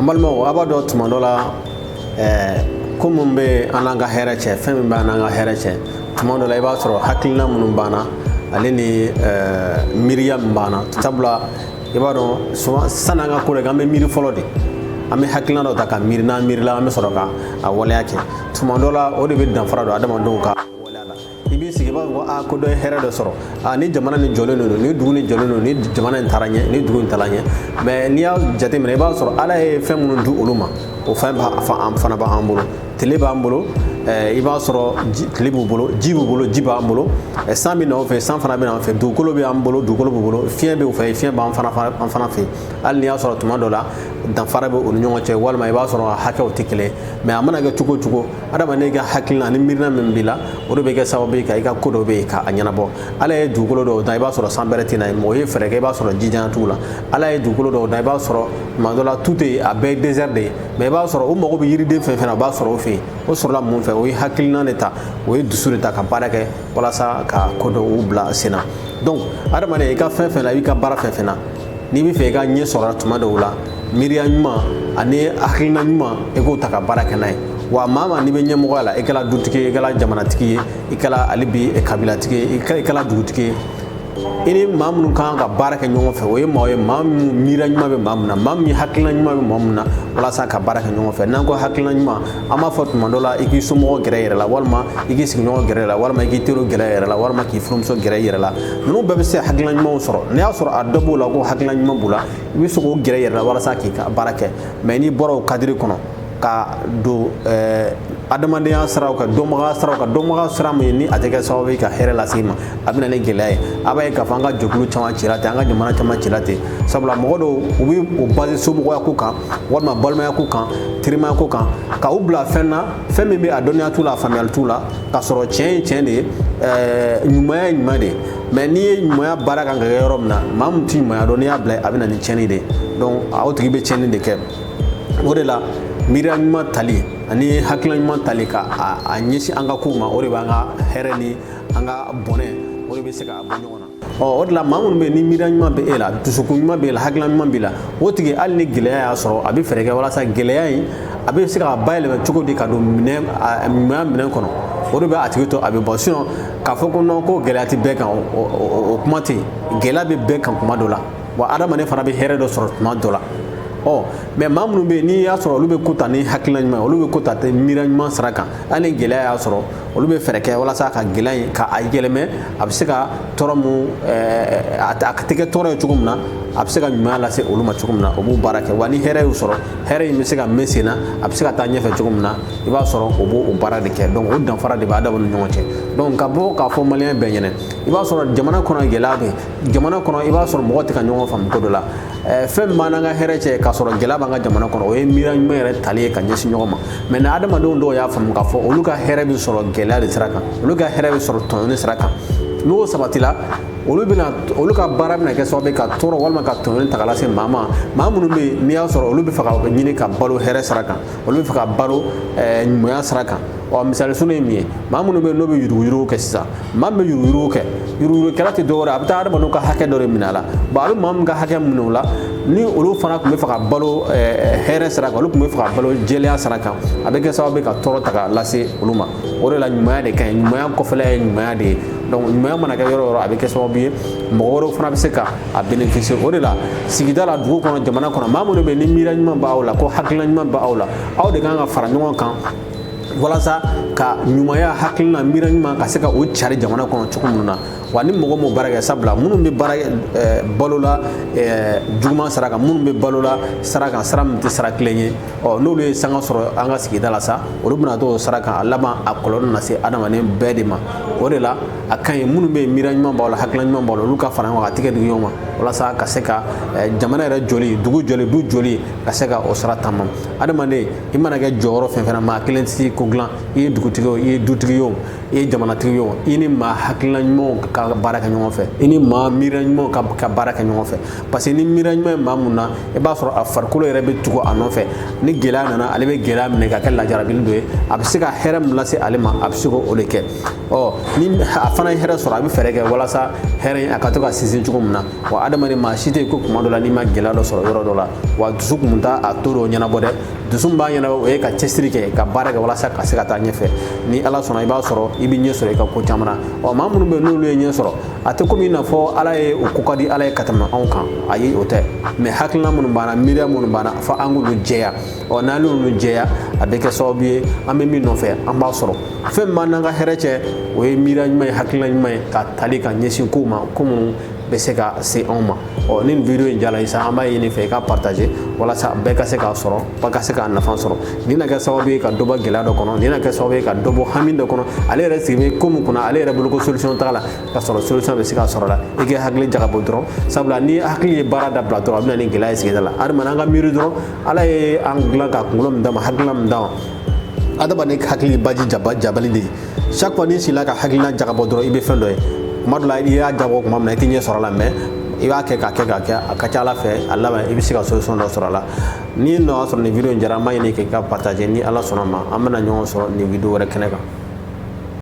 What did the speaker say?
balmo abado tumandola kumumbe ananga herache fembe ananga herache tumandola ibasoro hakilna munum bana aleni Miriam bana tabla ibado sananga kure gambe miri folode ame hakilna do taka mirna mirla ame soroka a wala yake tumandola o de be danfara do adama don ka wala ibi sigi ba a ko do hera do soro ni jamana ni joleno ni dugu ni joleno ni jamana ni taranye ni dugu ni talanye mais ni ya jate mena ba soro ala e fem mun du uluma o fem ba fa am fana ba ambulo tele ba ambulo iba soro tele bu bolo jiba ambulo 100 000 fe 100 fana be na fe du kolo be ambulo du kolo bu bolo fien be o fe fien ba am fana fe al ni ya soro tumandola danfara be onu nyongo che walma iba soro hakka o tikele mais amana ga cugo adama ne ga hakilna ni mirna men bila o be ga sababu ka iga kodo be ka anyana bo ala e dugolo do da iba soro sambereti na mo ye fere ga iba soro jijana tula ala e dugolo do da iba soro mandola tout est à be désert de mais iba soro o mo go be yiri de fe na ba soro fe o soro la mun fe o hakilna neta o dusuri ta ka barake wala sa ka kodo o bla sena donc adama ne ka fe la ka bara fe na ni bi fe ga nye soro tuma do la Miriam nyuma ani hakilna nyuma e ko ta ka barake nay wa mama ni be nyemo la e kala dutike e kala jamana tiki e kala alibi e kabila tiki e kala dugutike ini mamnu kan ka baraka nyongo fe o ye mam mira nyuma be mamna mam mi hakilna nyuma be mamna wala sa ka baraka nyongo fe nan ko hakilna nyuma ama fot mandola iki sumo gere la walma iki signo gere la walma iki tiro gere la walma ki frumso gere la no be se hakilna nyuma soro ne asoro adobo la ko hakilna nyuma bula ibi so ko gere la wala sa ki ka baraka mais ni boro kadiri kono ka do adamandenya saraw ka domaga sara me ni ateke sawabe ka here la sima abina le gelay abay ka fanga joglu chama chirate anga jamana chama chirate sabla mogodo ubi o base so mo ko kan wala balma ko kan trima ko kan ka ubla fenna femme be adonia tula familial tula ka soro chen de nyuma de mais ni nyuma baraka nga yoromna mam ti nyuma adonia bla abina ni chen de donc awtigi be chen de ke wodela Miriam tali ani hakilanyuma tali ka a nyesi anga kuma ore banga hereni anga bone ore be se ka abonyona o odla mamun be ni Miriam be ela tusukunyuma be la hakilanyuma bila wotige alni geleya ya soro abi fereke wala sa geleya yi abi se ka bayle be chugo di ka do minem kono ore be atigito abi bosino ka foko non ko geleati be kan o kumati gela be kan kuma dola wa adama ne fara be here do soro ma dola oh mais mamnu be ni ya soro lube kuta ni hakilanyuma lube kuta te miranyuma saraka ani gela ya soro lube fereke wala sa ka gelay ka ay geleme absika toromu akatike toro chugumna absika nyuma la se uluma chugumna obu barake wani here usoro here misika mesina absika ta nyefe chugumna iba soro obu barade ke donc o dan fara de ba da won nyonche donc ka bo ka fo malien be nyene iba soro jamana kono gelabe jamana kono iba soro mo ka nyongo fam ko dola fem mananga here che ka soro gelaba nga jamana kono o mira mere tali ka nyesi nyoma mais na adama do ya fam ka fo oluka here bi soro gelade sraka oluka here bi soro tonne sraka no sabatila oluka barabna ke sobe ka toro walma ka tonne takala se mama mamunu be ni ya soro olubi faka nyini ka balo here sraka olubi faka balo nyuma sraka o misal sunu mi mamunu be no be yuru ke sa mamme yuru kelati dora abta adama no ka hake dore minala balu mam ga hake munula ni olu fana ko me faka balo here sraka olu ko me faka balo jelia sraka abeke sababe ka toro taka lase uluma ore la nyuma de kan nyuma ko fele nyuma de donc nyuma mana ka yoro abeke sababe mogoro fana be seka a beneficier ore la sigida la dugo kono jamana kono mamuno be ni mira nyuma ba awla ko hakla nyuma ba awla aw de kan ga fara nyuma kan wala sa ka nyumaya hakilna mira nyuma ka seka o chari jamana kono chukumuna wani mogo mo baraka sabla munu be baraka balola juma saraka munu be balola saraka saram ti saraklenye o nolu sanga soro anga sigida la sa o rubna to saraka alama akolon na se adama ne bedema o de la akan munu be mira nyuma ba wala hakilna nyuma ba luka fara wa tike du yoma wala sa ka seka jamana re joli dugu joli du joli ka seka o sara tamam adama ne imana ga joro fen fen ma klenti ko glan e dugu tigo e du tigo ye jamanatigi yo i ni maa hakilina ɲumanw ka baara kɛ ɲɔgɔn fɛ i ni maa miiriya ɲumanw ka baara kɛ ɲɔgɔn fɛ parce que ni miiriya ɲuman ye maa mun na i b'a sɔrɔ a farikolo yɛrɛ bɛ tugu a nɔfɛ ni gɛlɛya nana ale bɛ gɛlɛya minɛ ka kɛ lajarabili dɔ ye a bɛ se ka hɛrɛ min lase ale ma a bɛ se k'o de kɛ ni a fana ye hɛrɛ sɔrɔ a bɛ fɛɛrɛ kɛ walasa hɛrɛ in a ka to ka sinsin cogo min na wa adamaden maa si tɛ yen ko kuma dɔ la n'i ma gɛlɛya dɔ sɔrɔ yɔrɔ dɔ la wa dusu kun t'a a to dɔ ɲɛnabɔ dɛ dusu b'a ɲɛnabɔ o ye ka cɛsiri kɛ ka baara kɛ walasa ka se ka taa ɲɛfɛ ni ala sɔnna i b'a sɔrɔ i bɛ ɲɛ sɔrɔ i ka ko caman na maa minnu bɛ yen n'olu ye ɲɛ sɔrɔ a tɛ komi i n'a fɔ ala ye o ko ka di ala ye ka tɛmɛ anw kan ayi o tɛ mɛ hakilina minnu b'an na miiriya minnu b'an na fo an k'olu jɛya n'an y'olu jɛya a bɛ kɛ sababu ye an bɛ min nɔfɛ an b'a sɔrɔ fɛn min b'an n'an ka hɛrɛ cɛ o ye miiriya ɲuman ye hakilina ɲuman ye ka tali ka ɲɛsin kow ma ko minnu bɛ se ka se anw ma ni nin video in jala i sa an b'a ɲini fɛ i ka partager walasa bɛɛ ka se k'a sɔrɔ bɛɛ ka se k'a nafa sɔrɔ nin na kɛ sababu ye ka dɔ bɔ gɛlɛya dɔ kɔnɔ nin na kɛ sababu ye ka dɔ bɔ hami dɔ kɔnɔ ale yɛrɛ sigi bɛ ko min kunna ale yɛrɛ bolo ko solution t'a la ka sɔrɔ solution bɛ se ka sɔrɔ la i k'i hakili jagabɔ dɔrɔn sabula ni hakili ye baara dabila dɔrɔn a bɛ na ni gɛlɛya ye sigida la adama an ka miiri dɔrɔn ala ye an dilan ka kunkolo min d'a ma hakilina min d'a ma adamaden hakili baji jabali de ye chaque fois n'i sigila ka hakilina jagabɔ dɔrɔn i bɛ fɛn dɔ ye kuma dɔ la i y'a jabɔ kuma min na i tɛ ɲɛ sɔrɔ a la mɛ i b'a kɛ a ka ca ala fɛ a laban i bɛ se ka solution dɔ sɔrɔ a la ni n'o y'a sɔrɔ nin video in jara an b'a ɲini k'i ka partager ni ala sɔnna ma an bɛna ɲɔgɔn sɔrɔ nin video wɛrɛ kɛnɛ kan